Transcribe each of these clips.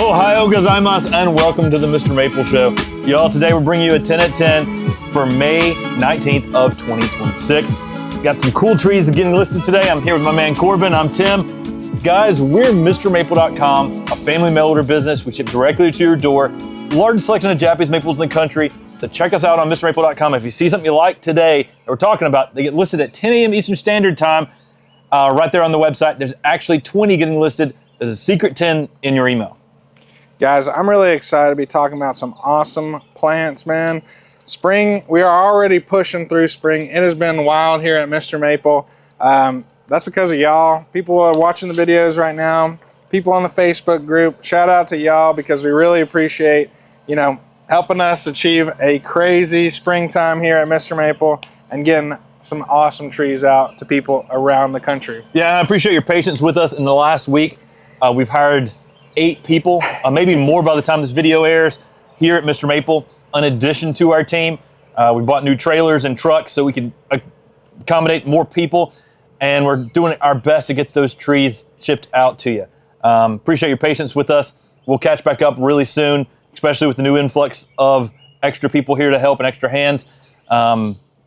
Ohio gozaimasu and welcome to the Mr. Maple Show. Y'all, today we're bringing you a 10 at 10 for May 19th of 2026. Got some cool trees getting listed today. I'm here with my man Corbin. I'm Tim. Guys, we're MrMaple.com, a family mail order business. We ship directly to your door. Largest selection of Japanese maples in the country. So check us out on MrMaple.com. If you see something you like today that we're talking about, they get listed at 10 a.m. Eastern Standard Time right there on the website. There's actually 20 getting listed. There's a secret 10 in your email. Guys, I'm really excited to be talking about some awesome plants, man. Spring, we are already pushing through spring. It has been wild here at Mr. Maple. That's because of y'all. People are watching the videos right now. People on the Facebook group. Shout out to y'all because we really appreciate, helping us achieve a crazy springtime here at Mr. Maple and getting some awesome trees out to people around the country. Yeah, I appreciate your patience with us in the last week. We've hired 8 people, maybe more by the time this video airs, here at Mr. Maple. In addition to our team, we bought new trailers and trucks so we can accommodate more people, and we're doing our best to get those trees shipped out to you. Appreciate your patience with us. We'll catch back up really soon, especially with the new influx of extra people here to help and extra hands.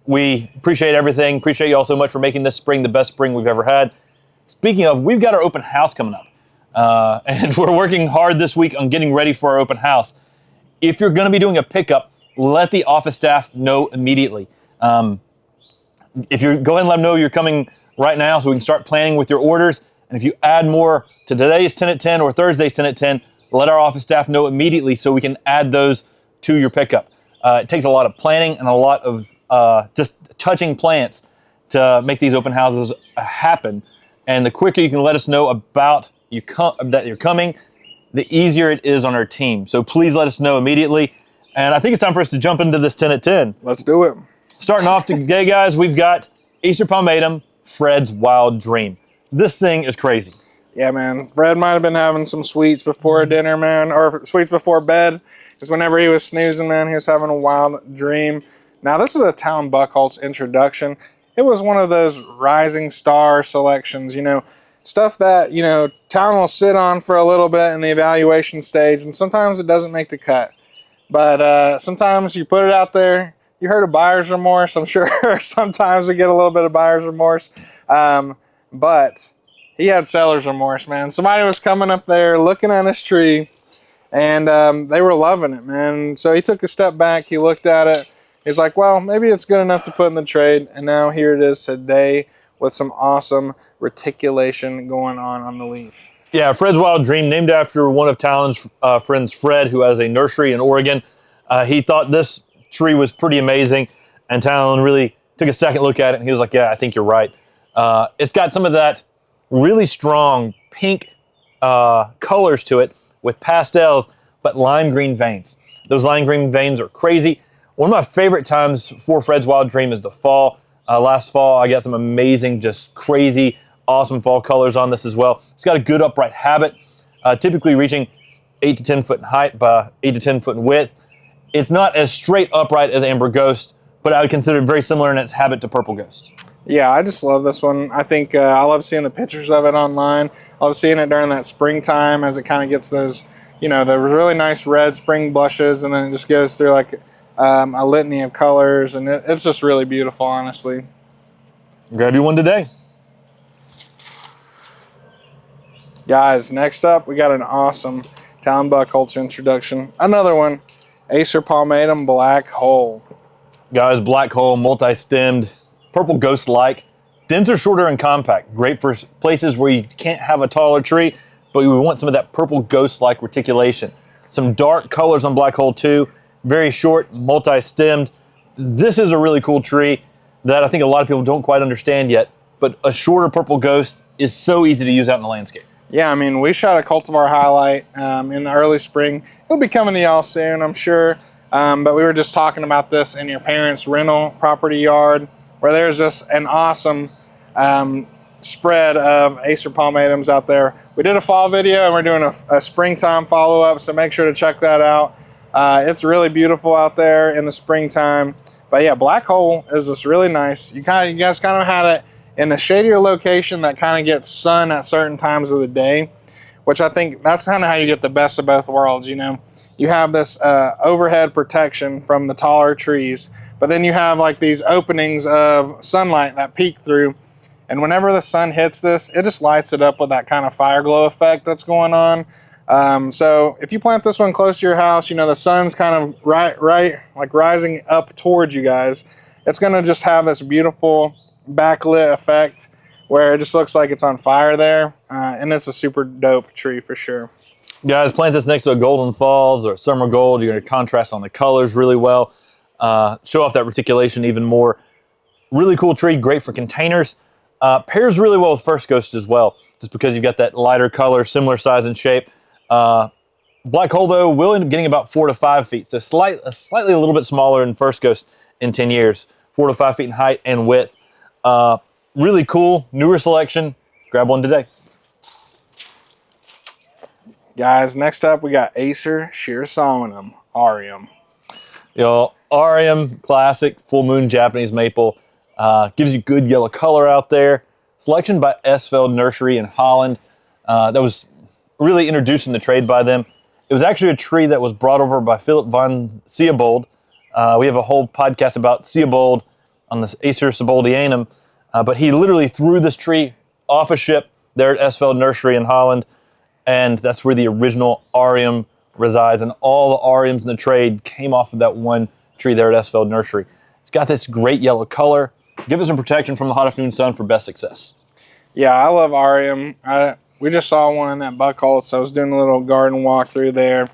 We appreciate everything. Appreciate you all so much for making this spring the best spring we've ever had. Speaking of, we've got our open house coming up. And we're working hard this week on getting ready for our open house. If you're going to be doing a pickup, let the office staff know immediately. If you go ahead and let them know you're coming right now so we can start planning with your orders. And if you add more to today's 10 at 10 or Thursday's 10 at 10, let our office staff know immediately so we can add those to your pickup. It takes a lot of planning and a lot of just touching plants to make these open houses happen. And the quicker you can let us know about that you're coming, the easier it is on our team. So please let us know immediately. And I think it's time for us to jump into this 10 at 10. Let's do it. Starting off today, guys, we've got Acer palmatum, Fred's Wild Dream. This thing is crazy. Yeah, man. Fred might have been having some sweets before dinner, man, or sweets before bed. Because whenever he was snoozing, man, he was having a wild dream. Now, this is a Town Buckholz introduction. It was one of those rising star selections, stuff that, Town will sit on for a little bit in the evaluation stage, and sometimes it doesn't make the cut. But sometimes you put it out there. You heard of buyer's remorse. I'm sure sometimes we get a little bit of buyer's remorse. But he had seller's remorse, man. Somebody was coming up there looking at his tree, and they were loving it, man. So he took a step back. He looked at it. He's like, well, maybe it's good enough to put in the trade. And now here it is today with some awesome reticulation going on the leaf. Yeah, Fred's Wild Dream, named after one of Talon's friends, Fred, who has a nursery in Oregon. He thought this tree was pretty amazing, and Talon really took a second look at it, and he was like, yeah, I think you're right. It's got some of that really strong pink colors to it with pastels, but lime green veins. Those lime green veins are crazy. One of my favorite times for Fred's Wild Dream is the fall. Last fall, I got some amazing, just crazy, awesome fall colors on this as well. It's got a good upright habit, typically reaching 8 to 10 foot in height by 8 to 10 foot in width. It's not as straight upright as Amber Ghost, but I would consider it very similar in its habit to Purple Ghost. Yeah, I just love this one. I think I love seeing the pictures of it online. I love seeing it during that springtime as it kind of gets those, those really nice red spring blushes, and then it just goes through like a litany of colors, and it's just really beautiful, honestly. Grab you one today. Guys, next up, we got an awesome Town Buckholz introduction. Another one, Acer palmatum Black Hole. Guys, Black Hole, multi-stemmed, Purple Ghost-like, denser, shorter, and compact. Great for places where you can't have a taller tree, but you want some of that Purple Ghost-like reticulation. Some dark colors on Black Hole too. Very short, multi-stemmed. This is a really cool tree that I think a lot of people don't quite understand yet, but a shorter Purple Ghost is so easy to use out in the landscape. Yeah, I mean, we shot a cultivar highlight in the early spring. It'll be coming to y'all soon, I'm sure. But we were just talking about this in your parents' rental property yard, where there's just an awesome spread of Acer palmatums out there. We did a fall video, and we're doing a springtime follow-up, so make sure to check that out. It's really beautiful out there in the springtime. But yeah, Black Hole is just really nice. You guys kind of had it in a shadier location that kind of gets sun at certain times of the day. which I think that's kind of how you get the best of both worlds, you know. You have this overhead protection from the taller trees, but then you have like these openings of sunlight that peek through. And whenever the sun hits this, it just lights it up with that kind of fire glow effect that's going on. So if you plant this one close to your house, you know, the sun's kind of right, like rising up towards you guys. It's going to just have this beautiful backlit effect where it just looks like it's on fire there. And it's a super dope tree for sure. Guys, plant this next to a Golden Falls or Summer Gold. You're going to contrast on the colors really well. Show off that reticulation even more. Really cool tree, great for containers. Pairs really well with First Ghost as well, just because you've got that lighter color, similar size and shape. Black Hole, though, will end up getting about 4 to 5 feet, so slightly a little bit smaller than First Ghost in 10 years. 4 to 5 feet in height and width. Really cool, newer selection. Grab one today. Guys, next up we got Acer Sheer Solemnum, Aureum. Aureum, classic, full moon Japanese maple. Gives you good yellow color out there. Selection by Esveld Nursery in Holland. That was really introduced in the trade by them. It was actually a tree that was brought over by Philip von Siebold. We have a whole podcast about Siebold on this Acer Siboldianum. But he literally threw this tree off a ship there at Esveld Nursery in Holland. And that's where the original Aureum resides. And all the Aureums in the trade came off of that one tree there at Esveld Nursery. It's got this great yellow color. Give it some protection from the hot afternoon sun for best success. Yeah, I love Aureum. We just saw one in that buck hole, so I was doing a little garden walk through there.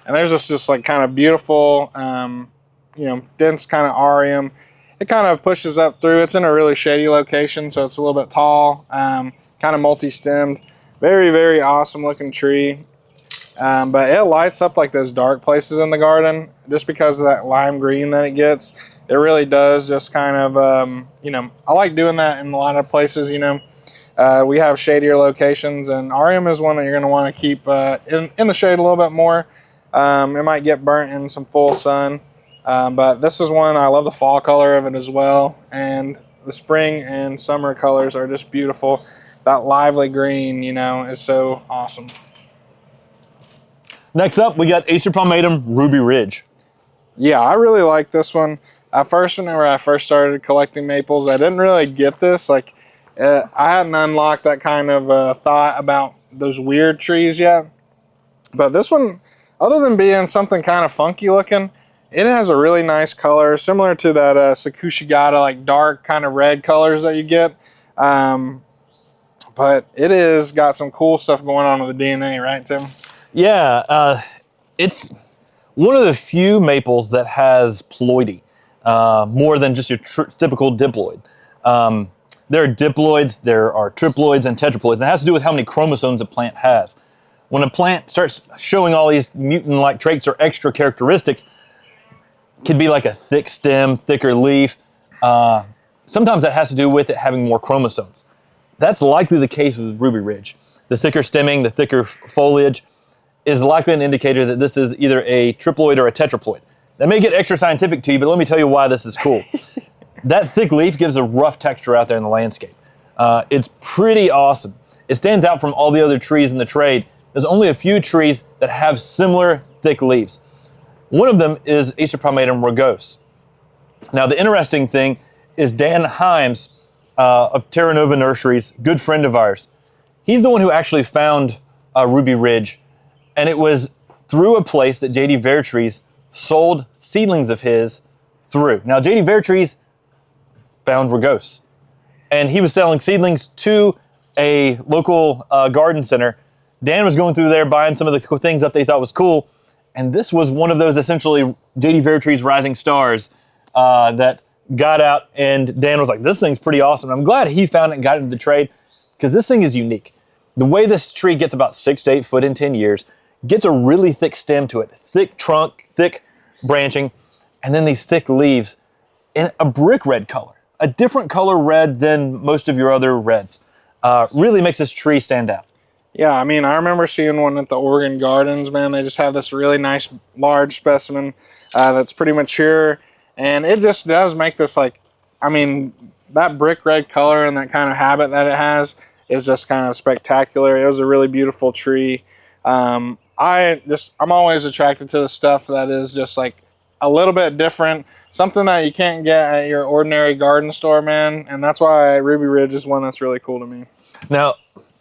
And there's just like kind of beautiful, dense kind of Aureum. It kind of pushes up through. It's in a really shady location, so it's a little bit tall, kind of multi-stemmed. Very, very awesome looking tree. But it lights up like those dark places in the garden just because of that lime green that it gets. It really does just kind of, I like doing that in a lot of places, you know. We have shadier locations, and Aureum is one that you're going to want to keep in the shade a little bit more. It might get burnt in some full sun. But this is one, I love the fall color of it as well. And the spring and summer colors are just beautiful. That lively green, is so awesome. Next up, we got Acer Palmatum Ruby Ridge. Yeah, I really like this one. At first, whenever I first started collecting maples, I didn't really get this. I hadn't unlocked that kind of thought about those weird trees yet. But this one, other than being something kind of funky looking, it has a really nice color, similar to that Sakushigata, like dark kind of red colors that you get. But it is got some cool stuff going on with the DNA, right, Tim? Yeah, it's one of the few maples that has ploidy, more than just your typical diploid. There are diploids, there are triploids, and tetraploids. And it has to do with how many chromosomes a plant has. When a plant starts showing all these mutant-like traits or extra characteristics, it could be like a thick stem, thicker leaf. Sometimes that has to do with it having more chromosomes. That's likely the case with Ruby Ridge. The thicker stemming, the thicker foliage is likely an indicator that this is either a triploid or a tetraploid. That may get extra scientific to you, but let me tell you why this is cool. That thick leaf gives a rough texture out there in the landscape. It's pretty awesome. It stands out from all the other trees in the trade. There's only a few trees that have similar thick leaves. One of them is Acer Palmatum rugose. Now, the interesting thing is Dan Himes of Terra Nova Nurseries, good friend of ours. He's the one who actually found Ruby Ridge, and it was through a place that J.D. Vertrees sold seedlings of his through. Now, J.D. Vertrees found rugose, and he was selling seedlings to a local garden center. Dan was going through there buying some of the things that they thought was cool, and this was one of those essentially J.D. Vertrees rising stars that got out, and Dan was like, this thing's pretty awesome. I'm glad he found it and got it into the trade, because this thing is unique. The way this tree gets about 6 to 8 foot in 10 years, gets a really thick stem to it, thick trunk, thick branching, and then these thick leaves in a brick red color, a different color red than most of your other reds. Really makes this tree stand out. Yeah, I mean, I remember seeing one at the Oregon Gardens, man. They just have this really nice, large specimen that's pretty mature. And it just does make this, that brick red color and that kind of habit that it has, is just kind of spectacular. It was a really beautiful tree. I'm always attracted to the stuff that is just like a little bit different, something that you can't get at your ordinary garden store, man. And that's why Ruby Ridge is one that's really cool to me. Now,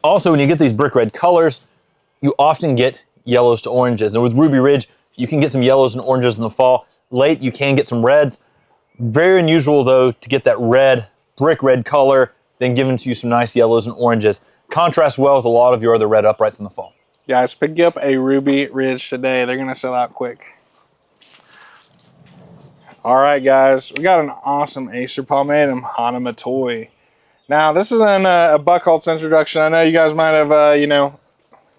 also when you get these brick red colors, you often get yellows to oranges. And with Ruby Ridge, you can get some yellows and oranges in the fall. Late, you can get some reds. Very unusual, though, to get that red, brick red color, then given to you some nice yellows and oranges. Contrasts well with a lot of your other red uprights in the fall. Guys, pick up a Ruby Ridge today. They're going to sell out quick. All right, guys, we got an awesome Acer Palmatum Hana matoi. Now, this is a Buckholz introduction. I know you guys might have,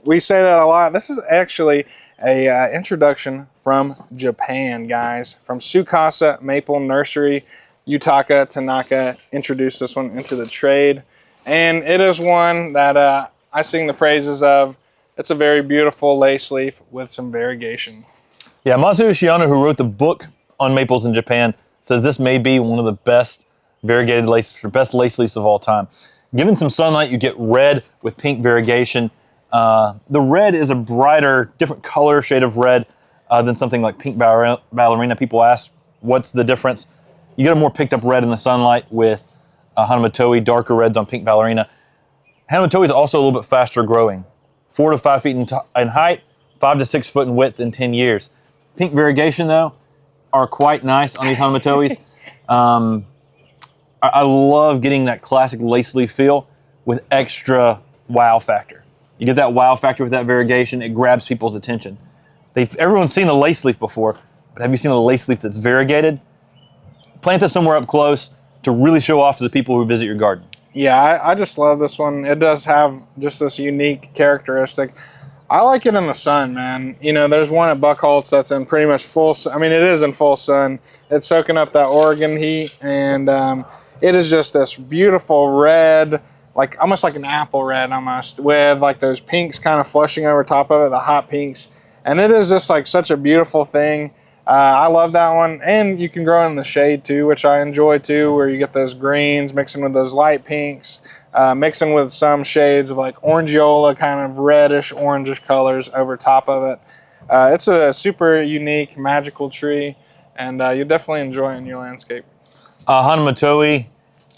we say that a lot. This is actually a introduction from Japan, guys. From Tsukasa Maple Nursery, Yutaka Tanaka introduced this one into the trade. And it is one that I sing the praises of. It's a very beautiful lace leaf with some variegation. Yeah, Masaru Shiano, who wrote the book on maples in Japan, says this may be one of the best variegated lace, or best lace leaves of all time. Given some sunlight, you get red with pink variegation. The red is a brighter, different color shade of red than something like pink ballerina. People ask, what's the difference? You get a more picked up red in the sunlight with Hana matoi, darker reds on pink ballerina. Hana matoi is also a little bit faster growing. 4 to 5 feet in height, 5 to 6 foot in width in 10 years. Pink variegation, though, are quite nice on these Hana matois. I love getting that classic lace leaf feel with extra wow factor. You get that wow factor with that variegation, it grabs people's attention. Everyone's seen a lace leaf before, but have you seen a lace leaf that's variegated? Plant it somewhere up close to really show off to the people who visit your garden. Yeah, I just love this one. It does have just this unique characteristic. I like it in the sun, man. You know, there's one at Buckholz that's in pretty much full sun. I mean, it is in full sun. It's soaking up that Oregon heat, and it is just this beautiful red, like almost like an apple red almost, with like those pinks kind of flushing over top of it, the hot pinks. And it is just like such a beautiful thing. I love that one. And you can grow in the shade too, which I enjoy too, where you get those greens mixing with those light pinks, mixing with some shades of like orangeola, kind of reddish, orangish colors over top of it. It's a super unique, magical tree, and you'll definitely enjoy it in your landscape. Hana matoi,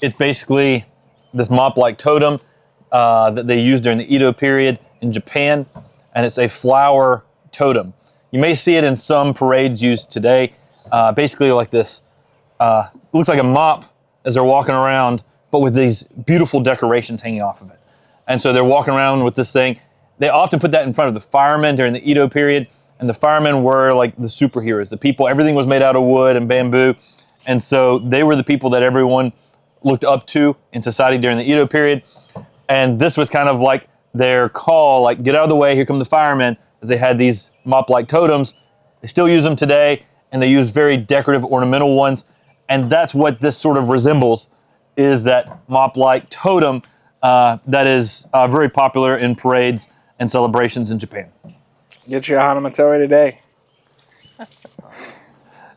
it's basically this mop-like totem that they used during the Edo period in Japan, and it's a flower totem. You may see it in some parades used today. Basically like this, looks like a mop as they're walking around, but with these beautiful decorations hanging off of it. And so they're walking around with this thing. They often put that in front of the firemen during the Edo period, and the firemen were like the superheroes. The people, everything was made out of wood and bamboo, and so they were the people that everyone looked up to in society during the Edo period. And this was kind of like their call, like, get out of the way, here come the firemen, as they had these mop-like totems. They still use them today, and they use very decorative ornamental ones, and that's what this sort of resembles, is that mop-like totem that is very popular in parades and celebrations in Japan. Get you a Hana matoi today.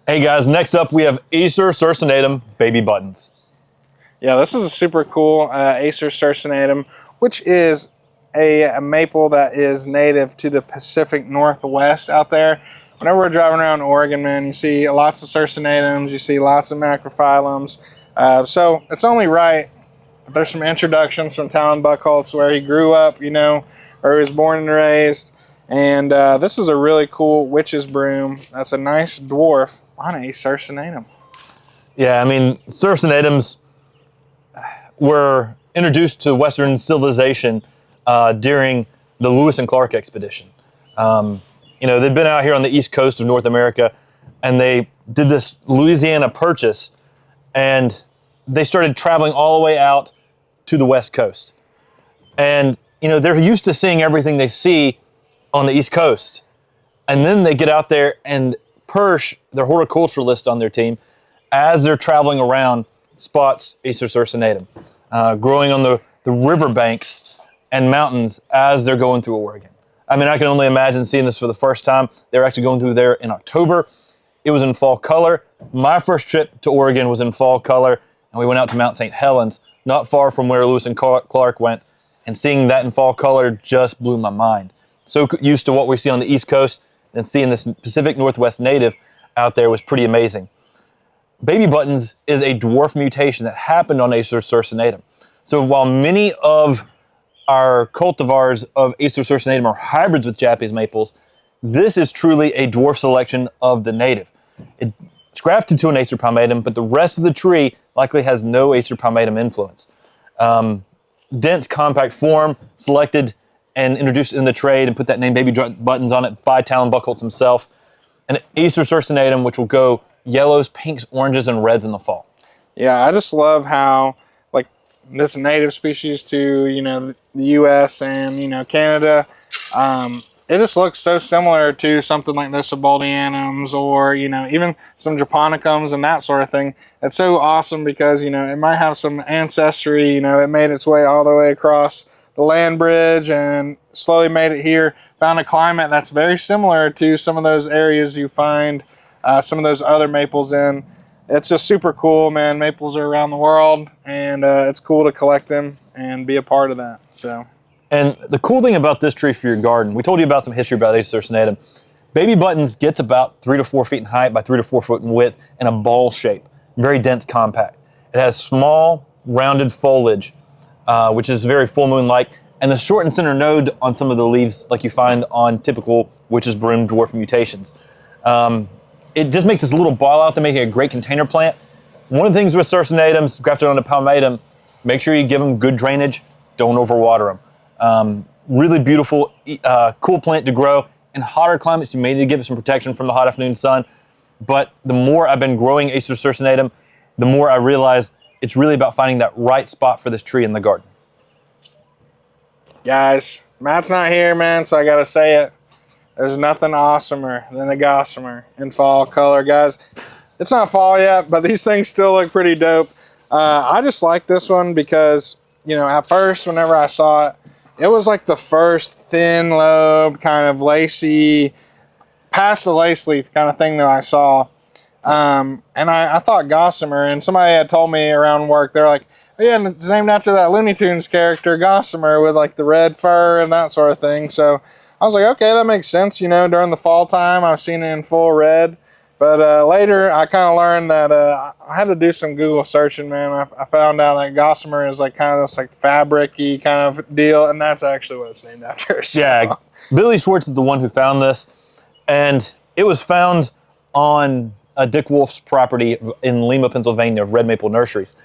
Hey guys, next up we have Acer circinatum baby buttons. Yeah, this is a super cool Acer circinatum, which is a maple that is native to the Pacific Northwest out there. Whenever we're driving around Oregon, man, you see lots of circinatums, you see lots of macrophyllums. So it's only right that there's some introductions from Talon Buckholz where he grew up, you know, or he was born and raised. And this is a really cool witch's broom. That's a nice dwarf on a circinatum. Yeah, I mean, circinatums were introduced to Western civilization during the Lewis and Clark expedition. You know, they'd been out here on the east coast of North America, and they did this Louisiana purchase, and they started traveling all the way out to the west coast. And, you know, they're used to seeing everything they see on the east coast. And then they get out there, and Persh, their horticulturalist on their team, as they're traveling around, spots Acer circinatum growing on the riverbanks and mountains as they're going through Oregon. I mean, I can only imagine seeing this for the first time. They were actually going through there in October. It was in fall color. My first trip to Oregon was in fall color, and we went out to Mount St. Helens, not far from where Lewis and Clark went. and seeing that in fall color just blew my mind. So used to what we see on the East Coast, and seeing this Pacific Northwest native out there was pretty amazing. Baby buttons is a dwarf mutation that happened on Acer circinatum. So while many of our cultivars of Acer circinatum are hybrids with Japanese maples, this is truly a dwarf selection of the native. It's grafted to an Acer palmatum, but the rest of the tree likely has no Acer palmatum influence. Dense, compact form, selected and introduced in the trade and put that name Baby Buttons on it by Talon Buchholz himself. And Acer circinatum, which will go yellows, pinks, oranges, and reds in the fall. Yeah, I just love how, like, this native species to, you know, the U.S. and, you know, Canada, it just looks so similar to something like the Sebaldianums or, you know, even some Japonicums and that sort of thing. It's so awesome because, you know, it might have some ancestry, you know, it made its way all the way across the land bridge and slowly made it here, found a climate that's very similar to some of those areas you find some of those other maples in. It's just super cool, man. Maples are around the world, and it's cool to collect them and be a part of that. So, and the cool thing about this tree for your garden, we told you about some history about Acer circinatum. Baby Buttons gets about 3 to 4 feet in height by 3 to 4 foot in width and a ball shape, very dense, compact. It has small, rounded foliage, which is very full moon-like, and the short and center node on some of the leaves like you find on typical witch's broom dwarf mutations. It just makes this little ball out there, making a great container plant. One of the things with circinatums grafted onto palmatum, make sure you give them good drainage, don't overwater them. Really beautiful, cool plant to grow. In hotter climates, you may need to give it some protection from the hot afternoon sun, but the more I've been growing Acer circinatum, the more I realize it's really about finding that right spot for this tree in the garden. guys, Matt's not here, man, so I gotta say it. There's nothing awesomer than a Gossamer in fall color, guys. It's not fall yet, but these things still look pretty dope. I just like this one because, you know, at first, whenever I saw it, it was like the first thin lobe, kind of lacy, past the lace leaf kind of thing that I saw. And I thought Gossamer, and somebody had told me around work, they're like, oh, yeah, and it's named after that Looney Tunes character, Gossamer, with like the red fur and that sort of thing. So I was like, okay, that makes sense. You know, during the fall time, I've seen it in full red. But later, I kind of learned that I had to do some Google searching, man. I found out that Gossamer is like kind of this like fabric-y kind of deal, and that's actually what it's named after. So. Yeah, Billy Schwartz is the one who found this, and it was found on Dick Wolf's property in Lima, Pennsylvania, of Red Maple Nurseries.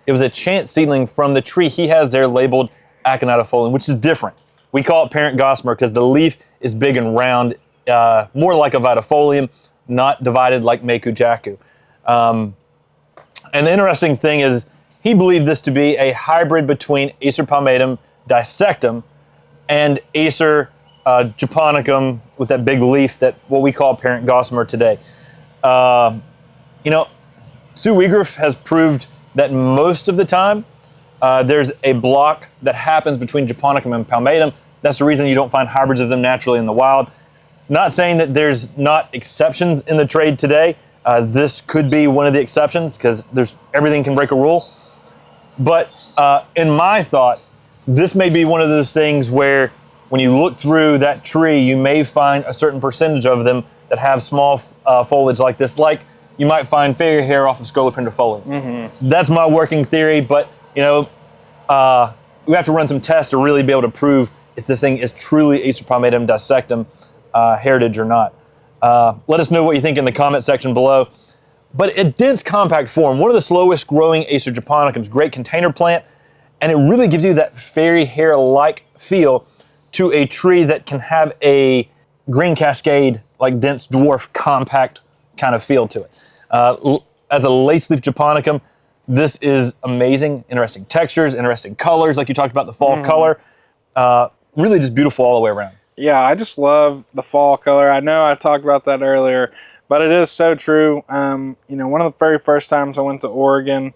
It was a chance seedling from the tree he has there labeled Aconitafolium, which is different. We call it parent Gossamer because the leaf is big and round, more like a Vitifolium, not divided like Meiku Jaku. And the interesting thing is he believed this to be a hybrid between Acer palmatum dissectum and Acer japonicum with that big leaf, that what we call parent Gossamer today. You know, Sue Weigriff has proved that most of the time there's a block that happens between japonicum and palmatum. That's the reason you don't find hybrids of them naturally in the wild. Not saying that there's not exceptions in the trade today. This could be one of the exceptions because everything can break a rule. But in my thought, this may be one of those things where when you look through that tree, you may find a certain percentage of them that have small foliage like this, like you might find fairy hair off of Scolopendrifolium. Mm-hmm. That's my working theory, but you know, we have to run some tests to really be able to prove if this thing is truly Acer palmatum dissectum heritage or not. Let us know what you think in the comment section below. But a dense, compact form, one of the slowest growing Acer japonicums, great container plant, and it really gives you that fairy hair-like feel to a tree that can have a green cascade, like dense dwarf, compact kind of feel to it. As a lace leaf japonicum, this is amazing. Interesting textures, interesting colors, like you talked about the fall color. Really just beautiful all the way around. Yeah, I just love the fall color. I know I talked about that earlier, but it is so true. You know, one of the very first times I went to Oregon,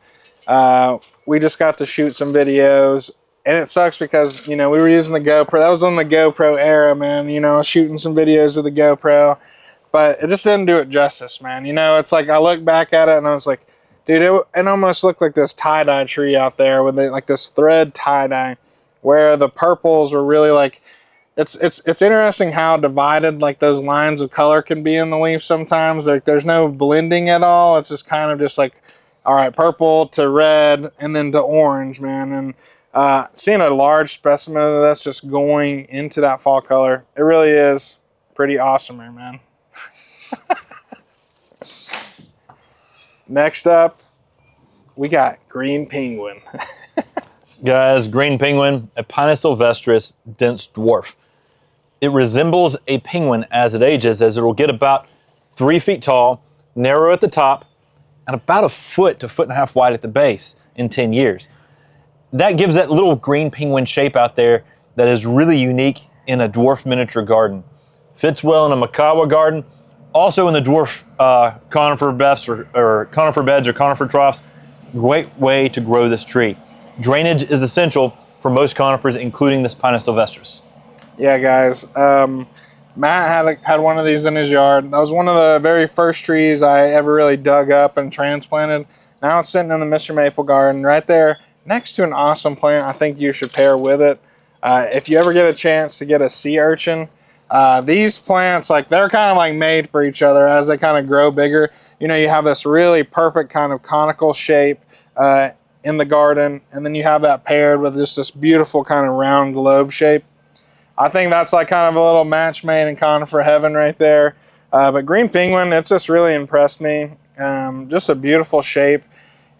we just got to shoot some videos, and it sucks because, you know, we were using the GoPro. That was on the GoPro era, man, you know, shooting some videos with the GoPro, but it just didn't do it justice, man. You know, it's like I look back at it and I was like, dude, it almost looked like this tie-dye tree out there with like this thread tie-dye. where the purples were really like, it's interesting how divided like those lines of color can be in the leaf sometimes. Like there's no blending at all. It's just kind of just like, all right, purple to red and then to orange, man. And seeing a large specimen of this just going into that fall color, it really is pretty awesome, man. Next up, we got green penguin. Guys, green penguin, a Pinus sylvestris dense dwarf. It resembles a penguin as it ages, as it will get about 3 feet tall, narrow at the top, and about a foot to a foot and a half wide at the base in 10 years. That gives that little green penguin shape out there that is really unique in a dwarf miniature garden. Fits well in a Mikawa garden, also in the dwarf conifer beds or conifer troughs. Great way to grow this tree. Drainage is essential for most conifers, including this Pinus sylvestris. Yeah, guys. Matt had one of these in his yard. That was one of the very first trees I ever really dug up and transplanted. Now it's sitting in the MrMaple garden right there next to an awesome plant I think you should pair with it. If you ever get a chance to get a sea urchin, these plants, like they're kind of like made for each other as they kind of grow bigger. You know, you have this really perfect kind of conical shape in the garden, and then you have that paired with just this beautiful kind of round globe shape. I think that's like kind of a little match made in conifer heaven right there. But green penguin, it's just really impressed me. Just a beautiful shape.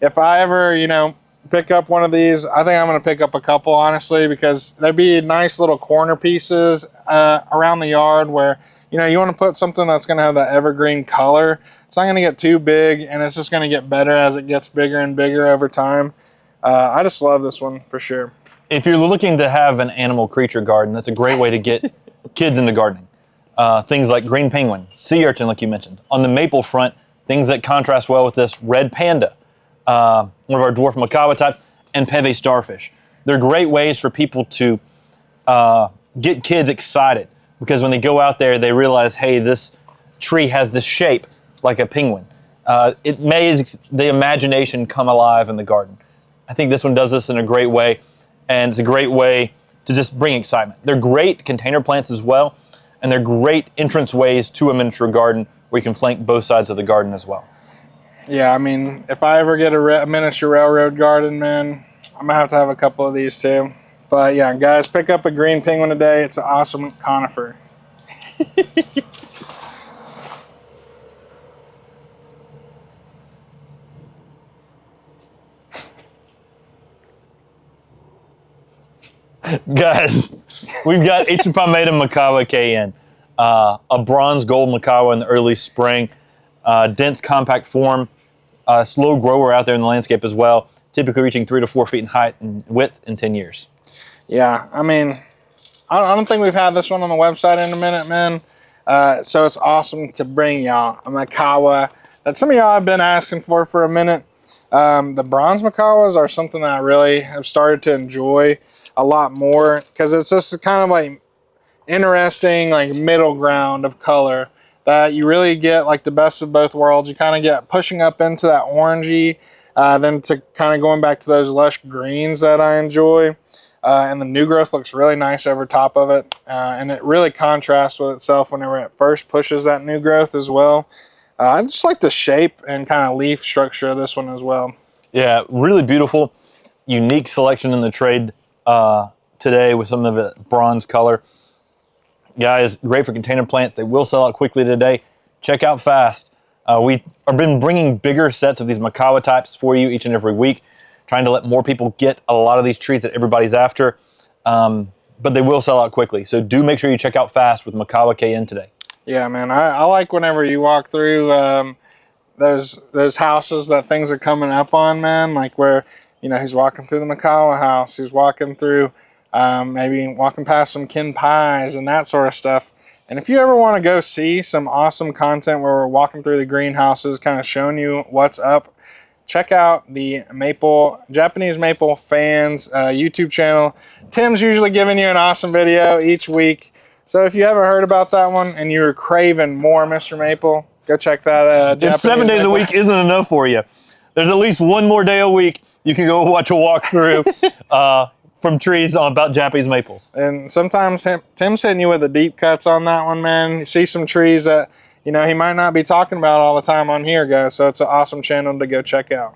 If I ever, you know, pick up one of these, I think I'm going to pick up a couple, honestly, because there'd be nice little corner pieces around the yard where, you know, you want to put something that's going to have that evergreen color. It's not going to get too big, and it's just going to get better as it gets bigger and bigger over time. I just love this one for sure. If you're looking to have an animal creature garden, that's a great way to get kids into gardening. Things like green penguin, sea urchin, like you mentioned. On the maple front, things that contrast well with this, red panda, one of our dwarf Mikawa types, and peve starfish. They're great ways for people to get kids excited, because when they go out there, they realize, hey, this tree has this shape like a penguin. It makes the imagination come alive in the garden. I think this one does this in a great way, and it's a great way to just bring excitement. They're great container plants as well, and they're great entrance ways to a miniature garden where you can flank both sides of the garden as well. Yeah, I mean, if I ever get a miniature railroad garden, man, I'm going to have a couple of these too. But yeah, guys, pick up a green penguin today. It's an awesome conifer. Guys, we've got Ichipameda Mikawa kaen, a bronze gold Mikawa in the early spring, dense compact form, slow grower out there in the landscape as well, typically reaching 3 to 4 feet in height and width in 10 years. Yeah, I mean, I don't think we've had this one on the website in a minute, man. So it's awesome to bring y'all a Mikawa that some of y'all have been asking for a minute. The bronze Mikawas are something that I really have started to enjoy a lot more, because it's just kind of like interesting, like middle ground of color that you really get like the best of both worlds. You kind of get pushing up into that orangey, then to kind of going back to those lush greens that I enjoy. And the new growth looks really nice over top of it. And it really contrasts with itself whenever it first pushes that new growth as well. I just like the shape and kind of leaf structure of this one as well. Yeah, really beautiful, unique selection in the trade today with some of the bronze color. Guys, great for container plants. They will sell out quickly today. Check out fast. We have been bringing bigger sets of these Mikawa types for you each and every week, trying to let more people get a lot of these trees that everybody's after, but they will sell out quickly. So do make sure you check out fast with Mikawa kaen today. Yeah, man, I like whenever you walk through those houses that things are coming up on, man, like where, you know, he's walking through the Mikawa house, he's walking through, maybe walking past some kin pies and that sort of stuff. And if you ever want to go see some awesome content where we're walking through the greenhouses, kind of showing you what's up, check out the Japanese Maple Fans YouTube channel. Tim's usually giving you an awesome video each week. So if you haven't heard about that one and you're craving more MrMaple, go check that. If 7 days a week isn't enough for you, there's at least one more day a week you can go watch a walkthrough. from trees about Japanese maples. And sometimes Tim's hitting you with the deep cuts on that one, man. You see some trees that, you know, he might not be talking about all the time on here, guys. So it's an awesome channel to go check out.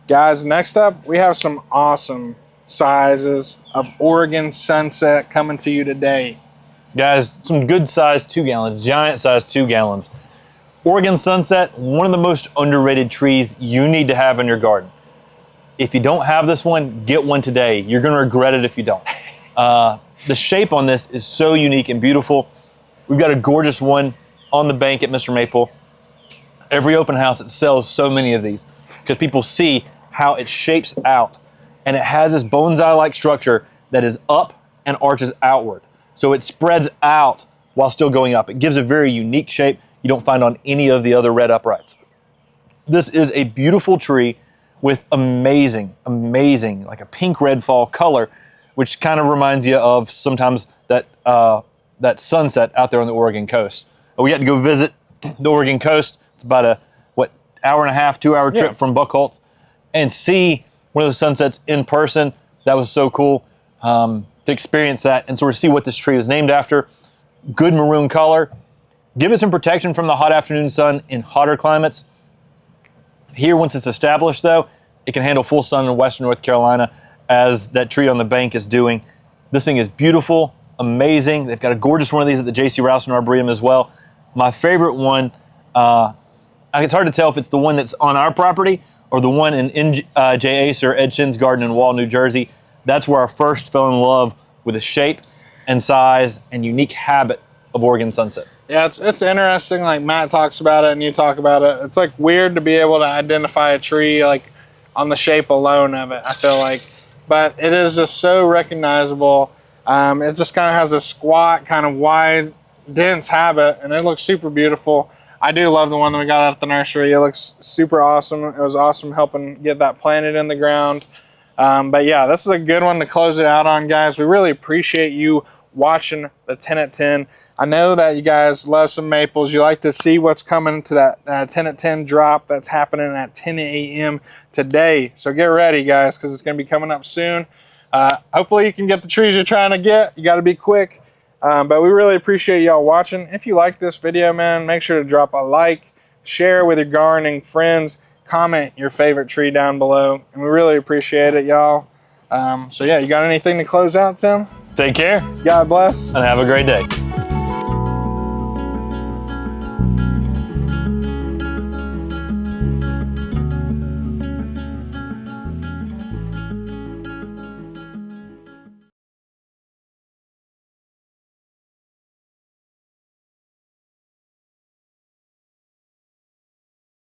Guys, next up, we have some awesome sizes of Oregon Sunset coming to you today. Guys, some good size 2 gallons, giant size 2 gallons. Oregon Sunset, one of the most underrated trees you need to have in your garden. If you don't have this one, get one today. You're gonna regret it if you don't. The shape on this is so unique and beautiful. We've got a gorgeous one on the bank at Mr. Maple. Every open house, it sells so many of these because people see how it shapes out, and it has this bonsai-like structure that is up and arches outward. So it spreads out while still going up. It gives a very unique shape you don't find on any of the other red uprights. This is a beautiful tree with amazing, like a pink-red fall color, which kind of reminds you of sometimes that that sunset out there on the Oregon coast. We got to go visit the Oregon coast. It's about a, hour and a half, 2 hour trip from Buckholz, and see one of those sunsets in person. That was so cool to experience that and sort of see what this tree was named after. Good maroon color. Give it some protection from the hot afternoon sun in hotter climates. Here, once it's established though, it can handle full sun in western North Carolina as that tree on the bank is doing. This thing is beautiful, amazing. They've got a gorgeous one of these at the J.C. Rouston Arboretum as well. My favorite one, it's hard to tell if it's the one that's on our property or the one in J. Ace or Ed Shin's garden in Wall, New Jersey. That's where I first fell in love with the shape and size and unique habit of Oregon Sunset. Yeah, it's interesting, like Matt talks about it and you talk about it. It's like weird to be able to identify a tree like on the shape alone of it, I feel like. But it is just so recognizable. It just kind of has a squat, kind of wide, dense habit, and it looks super beautiful. I do love the one that we got out at the nursery. It looks super awesome. It was awesome helping get that planted in the ground. But yeah, this is a good one to close it out on, guys. We really appreciate you watching the 10 at 10. I know that you guys love some maples. You like to see what's coming to that 10 at 10 drop that's happening at 10 a.m. today. So get ready, guys, because it's going to be coming up soon. Hopefully you can get the trees you're trying to get. You got to be quick. But we really appreciate y'all watching. If you like this video, man, make sure to drop a like, share with your gardening friends, comment your favorite tree down below, and we really appreciate it, y'all. So yeah, you got anything to close out, Tim? Take care. God bless. And have a great day.